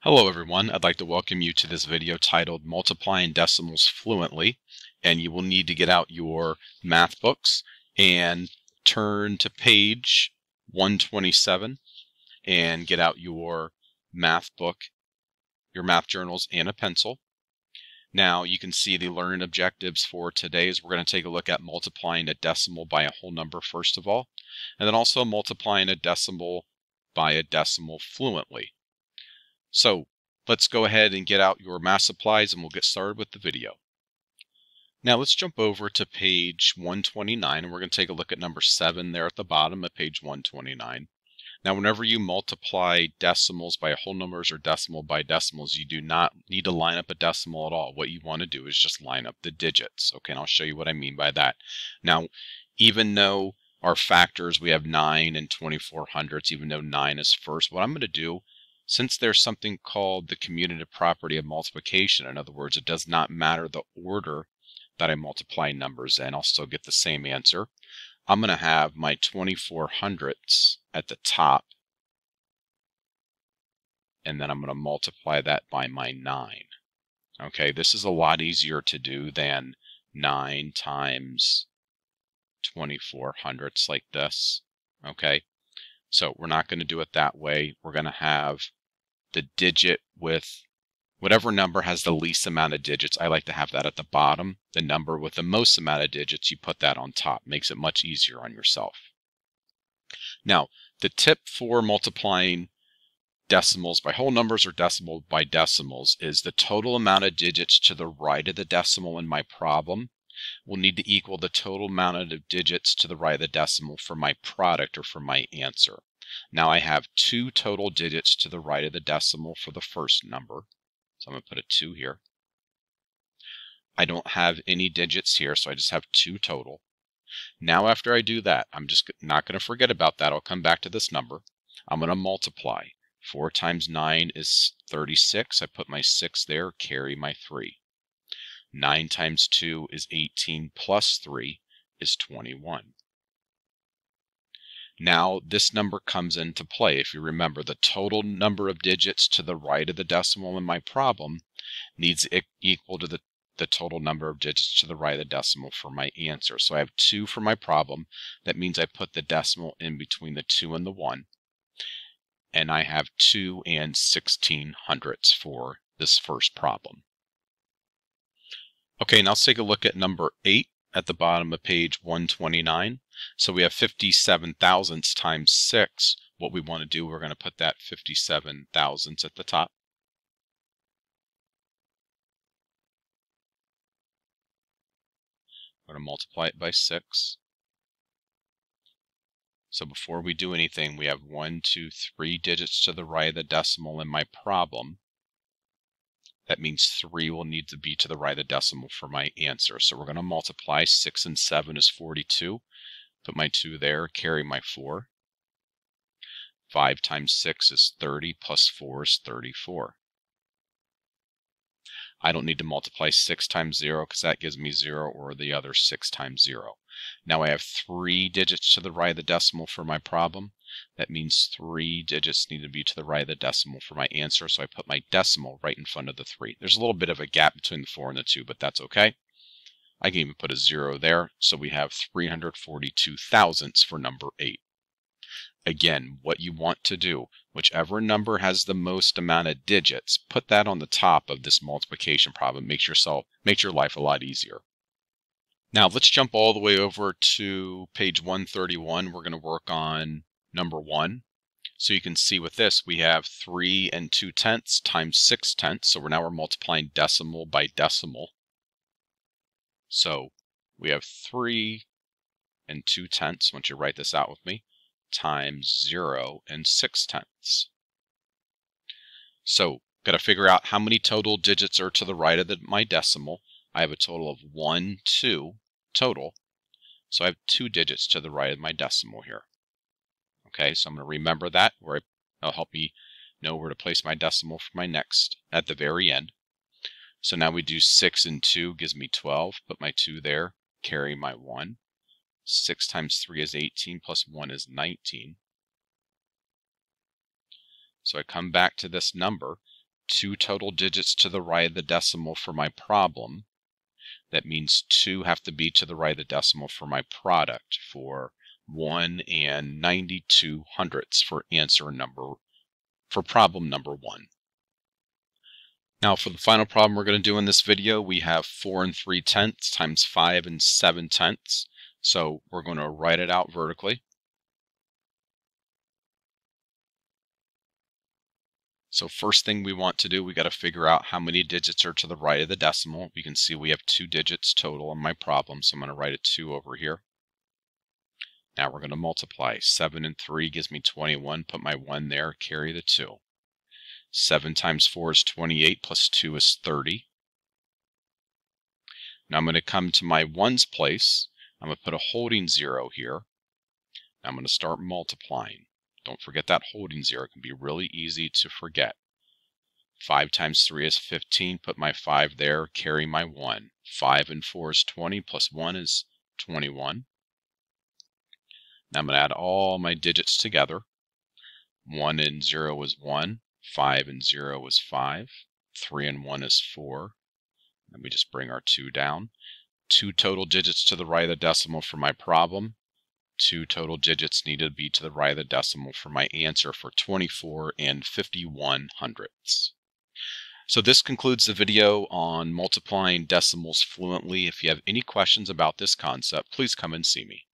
Hello everyone, I'd like to welcome you to this video titled Multiplying Decimals Fluently, and you will need to get out your math books and turn to page 127 and get out your math book, your math journals, and a pencil. Now you can see the learning objectives for today is we're going to take a look at multiplying a decimal by a whole number first of all, and then also multiplying a decimal by a decimal fluently. So let's go ahead and get out your math supplies and we'll get started with the video. Now let's jump over to page 129 and we're going to take a look at number 7 there at the bottom of page 129. Now whenever you multiply decimals by whole numbers or decimal by decimals, you do not need to line up a decimal at all. What you want to do is just line up the digits. Okay, and I'll show you what I mean by that. Now, even though our factors, we have 9 and 24 hundredths, even though 9 is first, what I'm going to do, since there's something called the commutative property of multiplication, in other words, it does not matter the order that I multiply numbers in, I'll still get the same answer. I'm going to have my 24 hundredths at the top, and then I'm going to multiply that by my 9. Okay, this is a lot easier to do than 9 times 24 hundredths like this. Okay, so we're not going to do it that way. We're going to have the digit with whatever number has the least amount of digits. I like to have that at the bottom. The number with the most amount of digits, you put that on top. Makes it much easier on yourself. Now, the tip for multiplying decimals by whole numbers or decimal by decimals is the total amount of digits to the right of the decimal in my problem will need to equal the total amount of digits to the right of the decimal for my product or for my answer. Now I have 2 total digits to the right of the decimal for the first number. So I'm going to put a 2 here. I don't have any digits here, so I just have 2 total. Now after I do that, I'm just not going to forget about that. I'll come back to this number. I'm going to multiply. 4 times 9 is 36. I put my 6 there, carry my 3. 9 times 2 is 18 plus 3 is 21. Now this number comes into play. If you remember, the total number of digits to the right of the decimal in my problem needs equal to the total number of digits to the right of the decimal for my answer. So I have 2 for my problem. That means I put the decimal in between the 2 and the 1. And I have 2 and 16 hundredths for this first problem. Okay, now let's take a look at number 8 at the bottom of page 129. So we have 57 thousandths times 6. What we want to do, we're going to put that 57 thousandths at the top. I'm going to multiply it by 6. So before we do anything, we have 1, 2, 3 digits to the right of the decimal in my problem. That means 3 will need to be to the right of the decimal for my answer. So we're going to multiply. 6 and 7 is 42. Put my 2 there, carry my 4. 5 times 6 is 30, plus 4 is 34. I don't need to multiply 6 times 0 because that gives me 0 or the other 6 times 0. Now I have 3 digits to the right of the decimal for my problem. That means 3 digits need to be to the right of the decimal for my answer, so I put my decimal right in front of the 3. There's a little bit of a gap between the 4 and the 2, but that's okay. I can even put a 0 there, so we have 342 thousandths for number 8. Again, what you want to do, whichever number has the most amount of digits, put that on the top of this multiplication problem. Makes your life a lot easier. Now let's jump all the way over to page 131. We're going to work on number 1. So you can see with this, we have 3 and 2/10 times 6/10. So we're multiplying decimal by decimal. So we have 3 and 2/10, once you write this out with me, times 0 and 6/10. So got to figure out how many total digits are to the right of my decimal. I have a total of 1, 2 total. So I have 2 digits to the right of my decimal here. Okay, so I'm going to remember that, it'll help me know where to place my decimal for my next at the very end. So now we do 6 and 2 gives me 12. Put my 2 there, carry my 1. 6 times 3 is 18, plus 1 is 19. So I come back to this number, 2 total digits to the right of the decimal for my problem. That means 2 have to be to the right of the decimal for my product, for 1 and 92 hundredths for problem number 1. Now for the final problem we're going to do in this video, we have 4 3/10 times 5 7/10. So we're going to write it out vertically. So first thing we want to do, we got to figure out how many digits are to the right of the decimal. We can see we have 2 digits total in my problem, so I'm going to write a 2 over here. Now we're going to multiply. 7 and 3 gives me 21. Put my 1 there, carry the 2. 7 times 4 is 28, plus 2 is 30. Now I'm going to come to my ones place. I'm going to put a holding 0 here. Now I'm going to start multiplying. Don't forget that holding 0. It can be really easy to forget. 5 times 3 is 15. Put my 5 there, carry my 1. 5 and 4 is 20, plus 1 is 21. Now I'm going to add all my digits together. 1 and 0 is 1. 5 and 0 is 5. 3 and 1 is 4. Let me just bring our 2 down. 2 total digits to the right of the decimal for my problem. 2 total digits need to be to the right of the decimal for my answer for 24 and 51 hundredths. So this concludes the video on multiplying decimals fluently. If you have any questions about this concept, please come and see me.